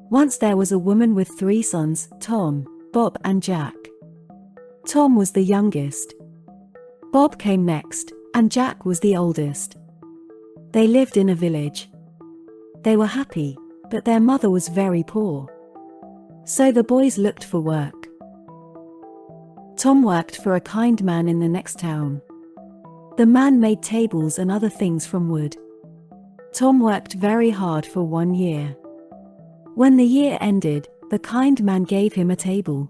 Once there was a woman with 3 sons, Tom, Bob, and Jack. Tom was the youngest. Bob came next, and Jack was the oldest. They lived in a village. They were happy, but their mother was very poor. So the boys looked for work. Tom worked for a kind man in the next town. The man made tables and other things from wood. Tom worked very hard for 1 year. When the year ended, the kind man gave him a table.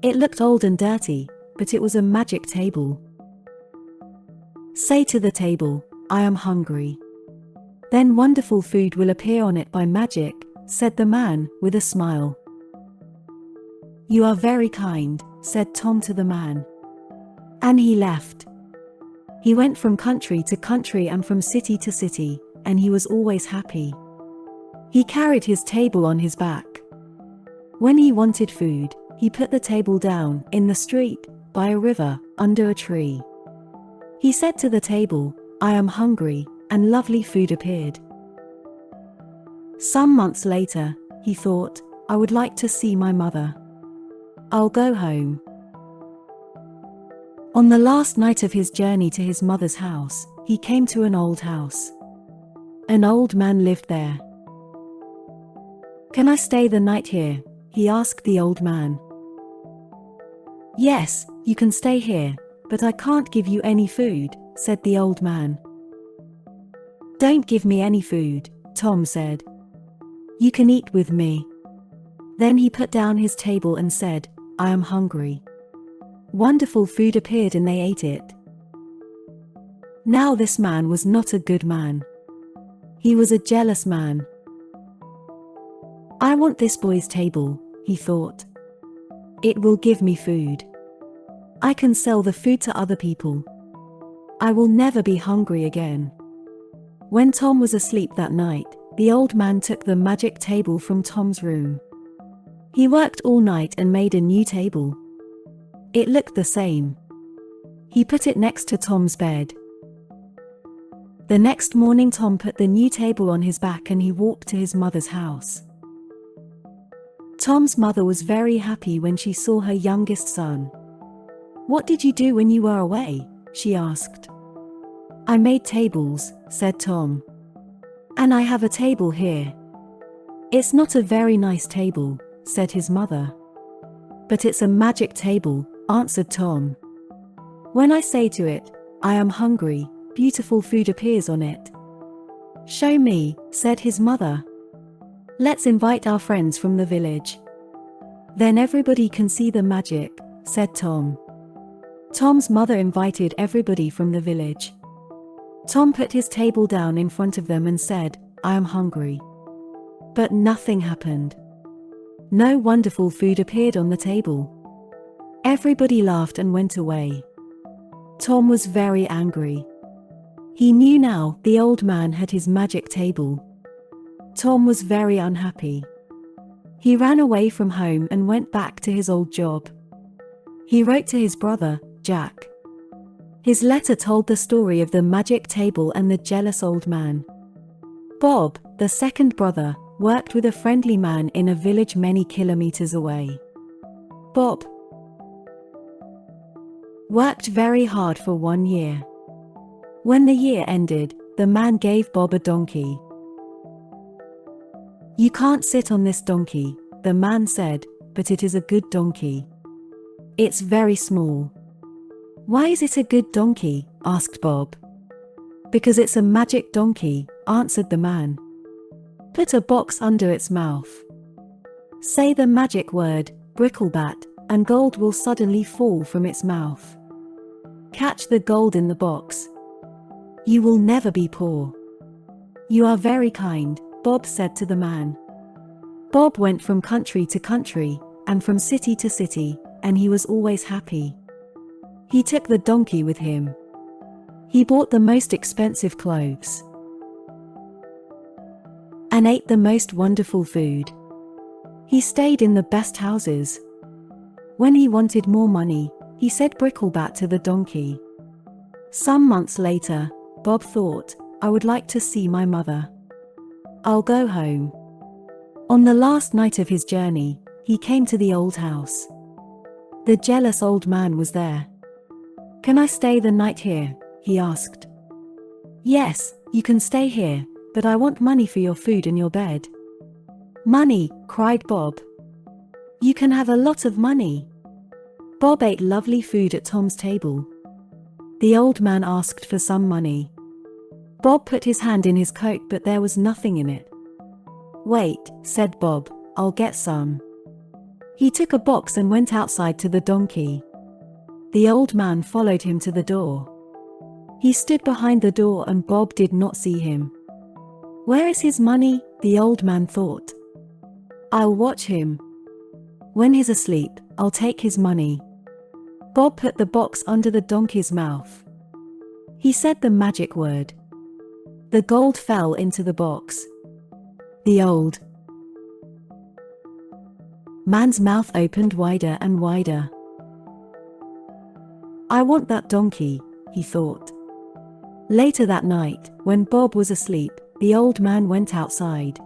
It looked old and dirty, but it was a magic table. Say to the table, "I am hungry." Then wonderful food will appear on it by magic, said the man, with a smile. You are very kind, said Tom to the man. And he left. He went from country to country and from city to city, and he was always happy. He carried his table on his back. When he wanted food, he put the table down, in the street, by a river, under a tree. He said to the table, "I am hungry," and lovely food appeared. Some months later, he thought, "I would like to see my mother. I'll go home." On the last night of his journey to his mother's house, he came to an old house. An old man lived there. "Can I stay the night here?" he asked the old man. "Yes, you can stay here, but I can't give you any food," said the old man. "Don't give me any food," Tom said. "You can eat with me." Then he put down his table and said, "I am hungry." Wonderful food appeared and they ate it. Now this man was not a good man. He was a jealous man. "I want this boy's table," he thought. "It will give me food. I can sell the food to other people. I will never be hungry again." When Tom was asleep that night, the old man took the magic table from Tom's room. He worked all night and made a new table. It looked the same. He put it next to Tom's bed. The next morning Tom put the new table on his back and he walked to his mother's house. Tom's mother was very happy when she saw her youngest son. "What did you do when you were away?" she asked. "I made tables," said Tom. "And I have a table here." "It's not a very nice table," said his mother. "But it's a magic table," answered Tom. "When I say to it, 'I am hungry,' beautiful food appears on it." "Show me," said his mother. "Let's invite our friends from the village. Then everybody can see the magic," said Tom. Tom's mother invited everybody from the village. Tom put his table down in front of them and said, "I am hungry." But nothing happened. No wonderful food appeared on the table. Everybody laughed and went away. Tom was very angry. He knew now the old man had his magic table. Tom was very unhappy. He ran away from home and went back to his old job. He wrote to his brother, Jack. His letter told the story of the magic table and the jealous old man. Bob, the second brother, worked with a friendly man in a village many kilometers away. Bob worked very hard for 1 year. When the year ended, the man gave Bob a donkey. "You can't sit on this donkey," the man said, "but it is a good donkey. It's very small." "Why is it a good donkey?" asked Bob. "Because it's a magic donkey," answered the man. "Put a box under its mouth. Say the magic word, bricklebat, and gold will suddenly fall from its mouth. Catch the gold in the box. You will never be poor." "You are very kind," Bob said to the man. Bob went from country to country, and from city to city, and he was always happy. He took the donkey with him. He bought the most expensive clothes and ate the most wonderful food. He stayed in the best houses. When he wanted more money, he said bricklebat to the donkey. Some months later, Bob thought, "I would like to see my mother. I'll go home." On the last night of his journey, he came to the old house. The jealous old man was there. "Can I stay the night here?" he asked. "Yes, you can stay here, but I want money for your food and your bed." "Money," cried Bob. "You can have a lot of money." Bob ate lovely food at Tom's table. The old man asked for some money. Bob put his hand in his coat, but there was nothing in it. "Wait," said Bob, "I'll get some." He took a box and went outside to the donkey. The old man followed him to the door. He stood behind the door and Bob did not see him. "Where is his money?" the old man thought. "I'll watch him. When he's asleep, I'll take his money." Bob put the box under the donkey's mouth. He said the magic word. The gold fell into the box. The old man's mouth opened wider and wider. "I want that donkey," he thought. Later that night, when Bob was asleep, the old man went outside.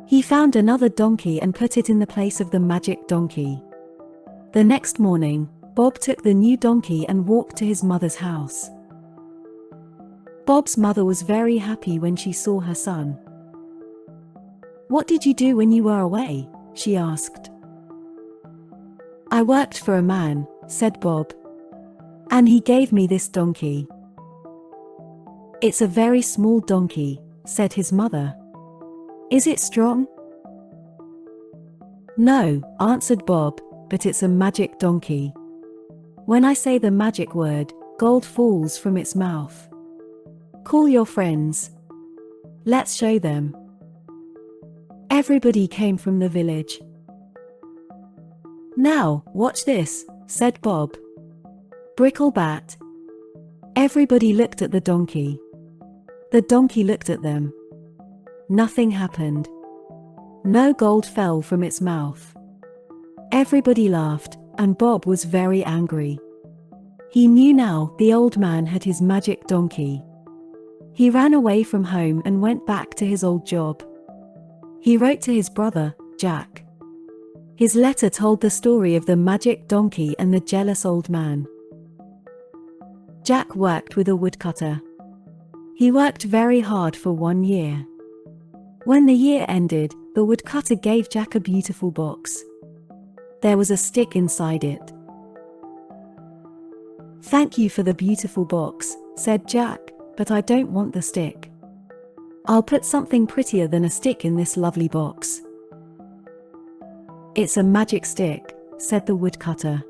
He found another donkey and put it in the place of the magic donkey. The next morning, Bob took the new donkey and walked to his mother's house. Bob's mother was very happy when she saw her son. "What did you do when you were away?" she asked. "I worked for a man," said Bob. "And he gave me this donkey." "It's a very small donkey," said his mother. "Is it strong?" "No," answered Bob, "but it's a magic donkey. When I say the magic word, gold falls from its mouth. Call your friends. Let's show them." Everybody came from the village. "Now, watch this," said Bob. "Bricklebat." Everybody looked at the donkey. The donkey looked at them. Nothing happened. No gold fell from its mouth. Everybody laughed, and Bob was very angry. He knew now the old man had his magic donkey. He ran away from home and went back to his old job. He wrote to his brother, Jack. His letter told the story of the magic donkey and the jealous old man. Jack worked with a woodcutter. He worked very hard for 1 year. When the year ended, the woodcutter gave Jack a beautiful box. There was a stick inside it. "Thank you for the beautiful box," said Jack, "but I don't want the stick. I'll put something prettier than a stick in this lovely box." "It's a magic stick," said the woodcutter.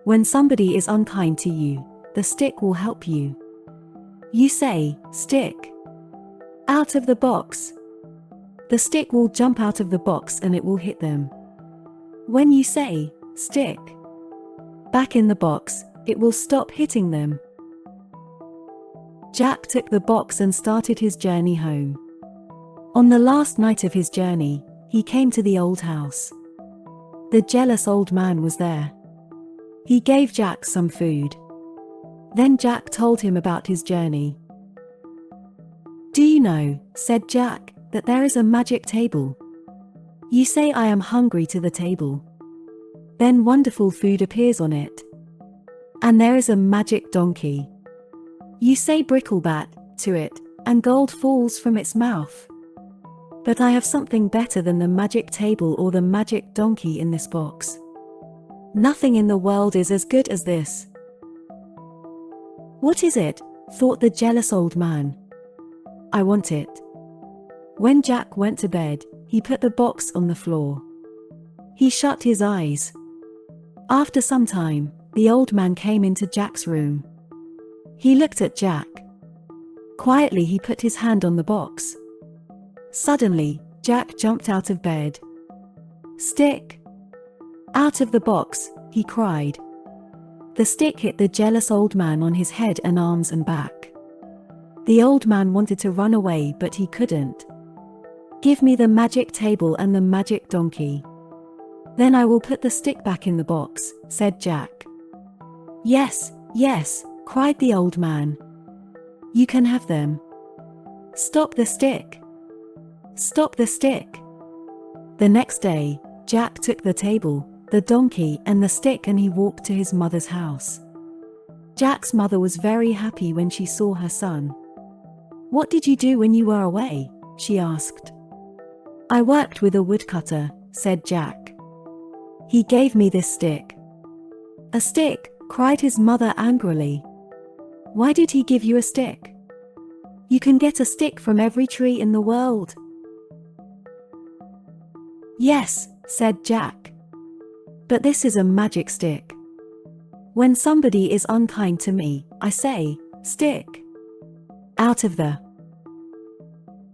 "When somebody is unkind to you, the stick will help you. You say, 'Stick out of the box.' The stick will jump out of the box and it will hit them. When you say, 'Stick back in the box,' it will stop hitting them." Jack took the box and started his journey home. On the last night of his journey, he came to the old house. The jealous old man was there. He gave Jack some food. Then Jack told him about his journey. "Do you know," said Jack, "that there is a magic table? You say I am hungry to the table. Then wonderful food appears on it. And there is a magic donkey. You say bricklebat to it, and gold falls from its mouth. But I have something better than the magic table or the magic donkey in this box. Nothing in the world is as good as this." "What is it?" thought the jealous old man. "I want it." When Jack went to bed, he put the box on the floor. He shut his eyes. After some time, the old man came into Jack's room. He looked at Jack. Quietly he put his hand on the box. Suddenly, Jack jumped out of bed. "Stick out of the box," he cried. The stick hit the jealous old man on his head and arms and back. The old man wanted to run away, but he couldn't. "Give me the magic table and the magic donkey. Then I will put the stick back in the box," said Jack. "Yes, yes," cried the old man. "You can have them. Stop the stick. Stop the stick." The next day, Jack took the table, the donkey, and the stick, and he walked to his mother's house. Jack's mother was very happy when she saw her son. "What did you do when you were away?" she asked. "I worked with a woodcutter," said Jack. "He gave me this stick." "A stick?" cried his mother angrily. "Why did he give you a stick? You can get a stick from every tree in the world." "Yes," said Jack. "But this is a magic stick. When somebody is unkind to me, I say, 'Stick out of the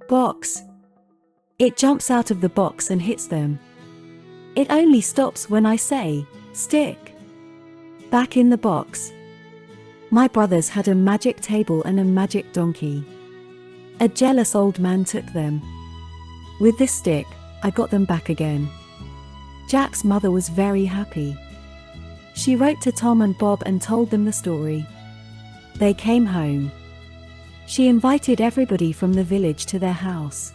box.' It jumps out of the box and hits them. It only stops when I say, 'Stick back in the box.' My brothers had a magic table and a magic donkey. A jealous old man took them. With this stick, I got them back again." Jack's mother was very happy. She wrote to Tom and Bob and told them the story. They came home. She invited everybody from the village to their house.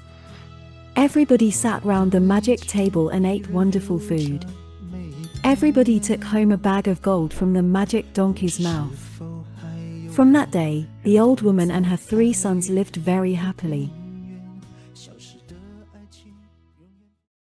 Everybody sat round the magic table and ate wonderful food. Everybody took home a bag of gold from the magic donkey's mouth. From that day, the old woman and her 3 sons lived very happily.